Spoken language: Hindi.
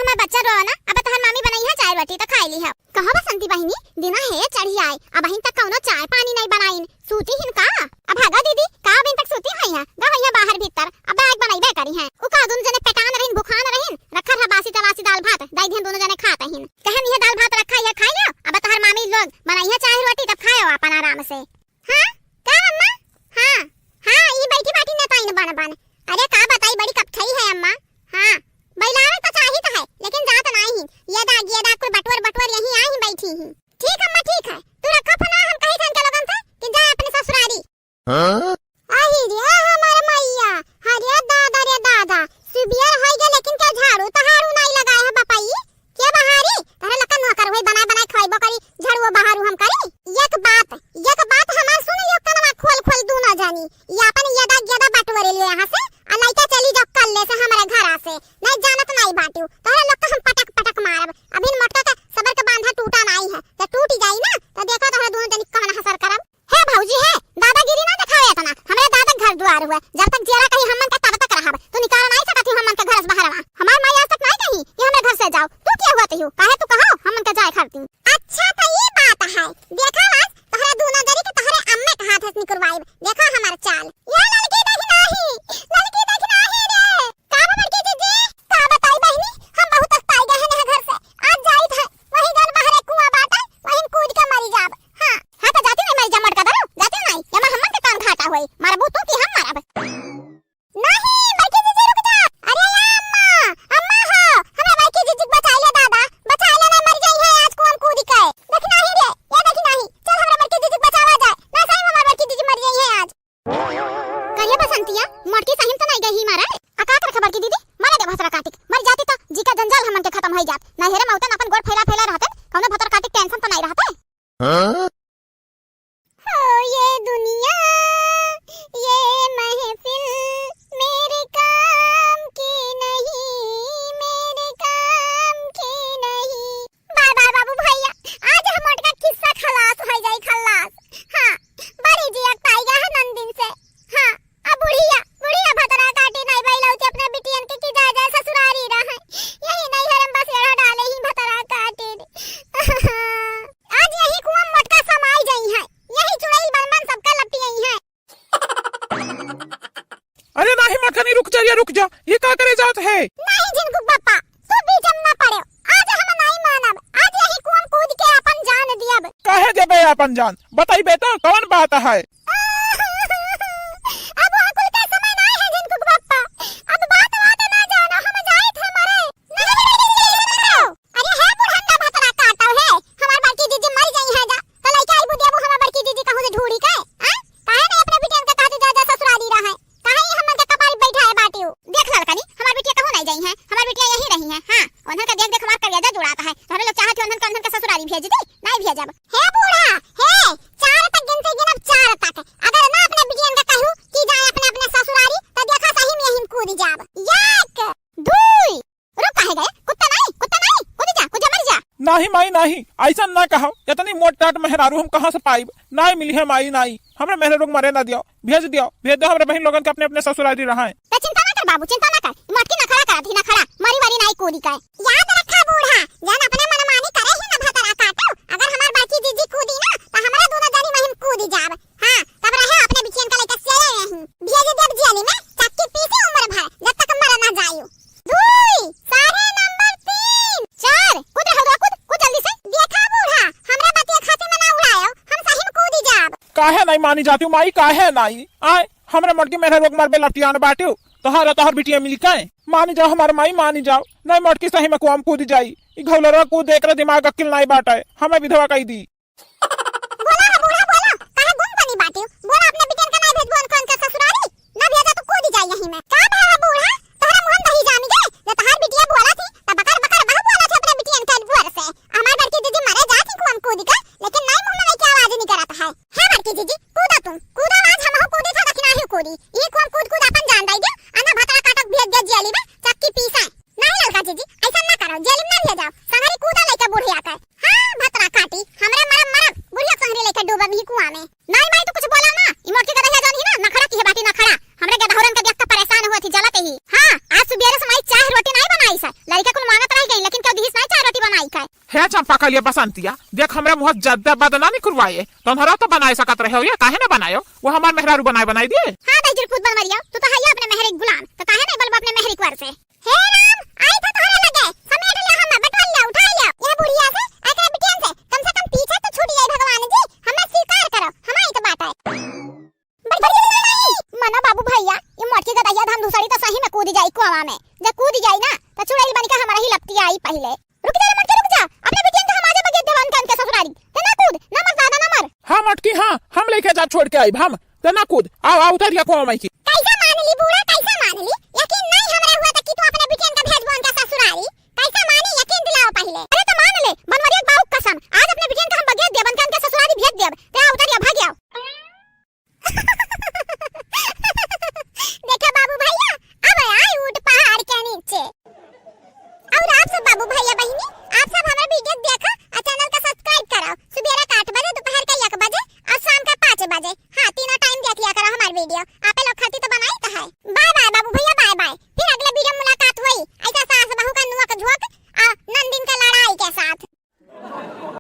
हमार बच्चा रो ना, अब तहर मामी बनाई है चाय रोटी तो खाई ली है। कहो बसंती बहिनी दिना है चढ़ी आए, अब बहिन तक कौनो चाय पानी नहीं बनाइन, सूती हिन का? अब भागा दीदी का बिन तक सूती है यहाँ, गा भैया बाहर भीतर अब बैग बनाई करी है। उ का दोनों जने पेटान रहिन भूखान रहिन, रखा है बासी तलासी दाल भात, दाई दिन दोनों जने खाते हिन। कहन ये दाल भात रखा है खाई लो, अब तहर मामी लोग बनाई है चाय रोटी तब खाओ अपन आराम से। हां का अम्मा? हां हां ये बैठी बाटी ने ताइन बन बन। अरे का बताई बड़ी कपथई है अम्मा। हां बैलावे तो चाहिए तो है लेकिन जात नहीं, ये दाग कुल बटवर बटवर यहीं आई ही बैठी ही। ठीक अम्मा ठीक है, तू रखा फना हम कहीं जान के लोगन से कि जा अपने ससुरारी। हां आई रे हमारे मैया, अरे दादा सुबियर होई गे लेकिन क्या झाड़ू तहारू नहीं लगाए है बापाई के बहारी तहरा लकन न कर होई बना बना खाइबो करी झाड़ू बहारू हम करी। एक बात हमार सुन लियो कनवा खोल दू न जानी, ये अपन यदा बटवरे लियो यहां से आ लइका चली जाओ कल ले से हमारे घर से, नहीं जानत नहीं बाटू तहरा लोग तो हम पटक मारब। अभी मोटका का सबर का बांधा टूटा नहीं है, तो टूट जाई ना तो देखो तहरा दोनों जनी कहना हसर करब। हे भौजी है दादागिरी ना दिखावे तना, हमरा दादा घर द्वार हुआ जब तक जेरा कहीं हमन का तब तक रहब, तू निकाल नहीं सकती हमन के घर से बाहर। हमार माई आज तक नहीं कही कि हमरे घर से जाओ, तू क्या हुआ तू काहे तू कहो हमन का जाए खाती। अच्छा तो ये बात है, देखा आज तहरा दोनों जरी के तहरे अम्मे के हाथ से निकलवाई, देखो हमार चाल। ये लड़की देख नहीं रे का बड़की दीदी का बताई बहनी, हम बहुत तक पाई गए हैं घर से, आज जाई था वही घर बाहर कुआं बाटा वहीं कूद के मरी जाब। हां तो जाती नहीं मरी जा मटका दरो जाती नहीं, यमा हमन के कान घाटा होई मारबू तू की हम मारब। नहीं बड़की दीदी रुक जा, अरे या अम्मा हो हमरा बड़की दीदी बचा ले दादा, बचा ले ना मर जाई है आज कुआं कूद के। देख नहीं रे ये देख नहीं, चल हमरा बड़की दीदी बचावा जाए ना, सही में हमार बड़की दीदी मर जाई है आज। कहिए बसंतिया मोटकी सही तो नहीं गई मारा अकात रे खबर की दीदी मारे दे भसरा काटिक मर जाती तो जी का जंजाल हमन के खत्म हो जात, ना हेरे मौतन अपन गोड़ फैला रहते कौनो भतर काटिक टेंशन तो नहीं रहते। हां हो ये दुनिया ये महफिल मेरे काम की नहीं, मेरे काम की नहीं। बाय बाय बाबू भैया आज हम मोटका किस्सा खलास हो जाई खलास। हां बड़ी जी पाई गया है नंदिन से। हां अब बुढ़िया भतरा काटी नहीं बैलौती अपने बिटियन के की जाए ससुरारी रहे, यही नहीं हरम बस एड़ा डाले ही भतरा काटे। आज यही कुआं मोटका समाई जाई है, यही चुड़ैल बनमन सबका लपटी आई है। अरे नहीं मखनी रुक जा, ये का करे जात है? नहीं जिनको बापा तू बीच में ना पड़ो, आज हम नहीं मानब, आज यही कुआं कूद के अपन जान दियब। काहे देबे अपन जान बताई बेटा कौन बात है? अब कुल का समय नहीं है जिनको बापा, अब बात ना जानो हम जाए थे मरे। अरे है बुढ़ा भतरा काटो है हमार बड़की दीदी मर गई है जा तो लइका आई बुदिया वो हमार बड़की दीदी कहूं से ढूंढी के काहे नहीं अपने बिटियन के कहते जा ससुराली रहे, काहे हमन के कपाल बैठा है बाटियो। देख लड़कानी हमार बिटिया कहूं नहीं गई है, हमार बिटिया यही रही है। हां उन्हन का देख हमार कलेजा जुड़ाता है, तोरे लोग चाहत उन्हन के ससुराली भेज दी नहीं भेजब। हे बूढ़ा है 4 तक गिनते गिनब 4 तक, अगर ना अपने बिटियन का कहूं कि जाए अपने ससुराली तो देखा सही में यही कूद जाब। 1 2 रुक काहे गए कुत्ता नहीं कूद जा मर जा। नहीं माई नहीं ऐसा ना कहो, इतनी मोट टाट मेहरारू हम कहां से पाइब, नहीं मिली है माई नहीं, हमरे मेहरारू मरे ना दियो, भेज दो हमरे बहन लोगन के अपने ससुराली रहाए। तो चिंता ना कर बाबू चिंता ना कर, मोटकी ना खड़ा मरी वारी नहीं कूदी का। याद रखा बूढ़ा जान अपने मनमानी करे ही ना भतरा काटो, अगर हमार बाकी दीदी कूदी ना तो हमरा दोनों जनी में हम कूदी जाब। हां तब रहे अपने बिटियन का लेके से नहीं भेज देब जेली में चक्की पीसे उम्र भर जब तक मर ना जायो। 2 सारे नंबर 3 4 कूद जल्दी से। देखा बूढ़ा हमरा बतिया खाते में ना उड़ायो, हम सही में कूदी जाब। काहे नहीं मानी जाती माई काहे नहीं आए हमरे मोटकी मेहरा रोग मार बे लपटियान बाटियो तोहर बिटिया मिल के मानी जाओ हमार माई मानी जाओ, नहीं मोटकी सही में कुआं कूद जाई, ई घौलरा कूद देख रे दिमाग अकिल नहीं बाटे हमें विधवा कही दी। बोला है बूढ़ा बोला काहे गुम बनी बाटियो, बोला अपने बिटियन का नहीं भेजबो कौन के ससुराली ना भेजा तो कूद जाई यही में। का है बूढ़ा तोहरा मुंह दही जामी गे जे तहार बिटिया बोला थी त बकर बहु बोला थी अपने बिटियन के बुआर से हमार बड़की दीदी मरे जाती कुआं कूद के, लेकिन नहीं मुंह में क्या आवाज नहीं करता है। बड़की दीदी कूदा तुम कूदा आज हम हो कूदी था कि नहीं कूदी, ये कुआं कूद अपन जान दई दे अना भतरा काटक भेज दे जेली में चक्की पीसा। नहीं लड़का दीदी ऐसा ना करो, जेली में ना भेजाओ, संगरी कूदा लेके बुढ़िया के। हां भतरा काटी हमरे मरब बुढ़िया संगरी लेके डूबब ही कुआं में। नहीं भाई तू कुछ बोला ना, ई मोटकी का रह जानी ना नखरा की है बाटी नखरा हमरे गधौरन के देख के परेशान होती जलते ही। हां आज सुबेरे समय चाय रोटी नहीं बनाई सा लड़का कुल मांगत रह गई कहलिए बसंतिया देख हमरा मुँह ज्यादा बदना नहीं करवाए तुम्हारा तो बनाए सकत रहे हो ये काहे ना बनायो वो हमार मेहरारू बनाई दिए। हां दाई खुद बन मरियो तो है अपने मेहरी गुलाम तो काहे नहीं बलबो अपने मेहरी कुंवर से। हे राम आई तो तोहरे लगे समेट लिया हम बटवा लिया उठा लिया ये बुढ़िया से एकरा बिटियन से कम पीछे तो छूट जाए भगवान जी हमरा स्वीकार करो हमारी तो बात है। मना बाबू भैया ये मोटकी गदैया धाम दूसरी तो सही में कूद जाई कुआं में जब कूद जाई ना तो चुड़ैल बन के हमारा ही लपटी आई पहले। रुक जा मोटकी रुक जा अपने बिटियन तो हम आजे बगे देवान कान के ससुरारी ते ना कूद ना मर ज्यादा ना मर। हां मटकी हां हम लेके जा छोड़ के आई हम ते ना कूद आओ आओ उतर कुआं में की। कैसा मान ली बूढ़ा कैसा मान ली यकीन नहीं हमरा हुआ तक कि तू अपने बिटियन का भेजबो उनका ससुरारी कैसा माने यकीन दिलाओ पहले। अरे तो मान ले बनवरिया बाऊ कसम आज अपने बिटियन का हम बगे देवन कान के ससुरारी भेज देब ते आ उतर भाग जाओ। देखा बाबू भैया अब आए ऊंट पहाड़ के नीचे और आप सब बाबू भैया बहिनी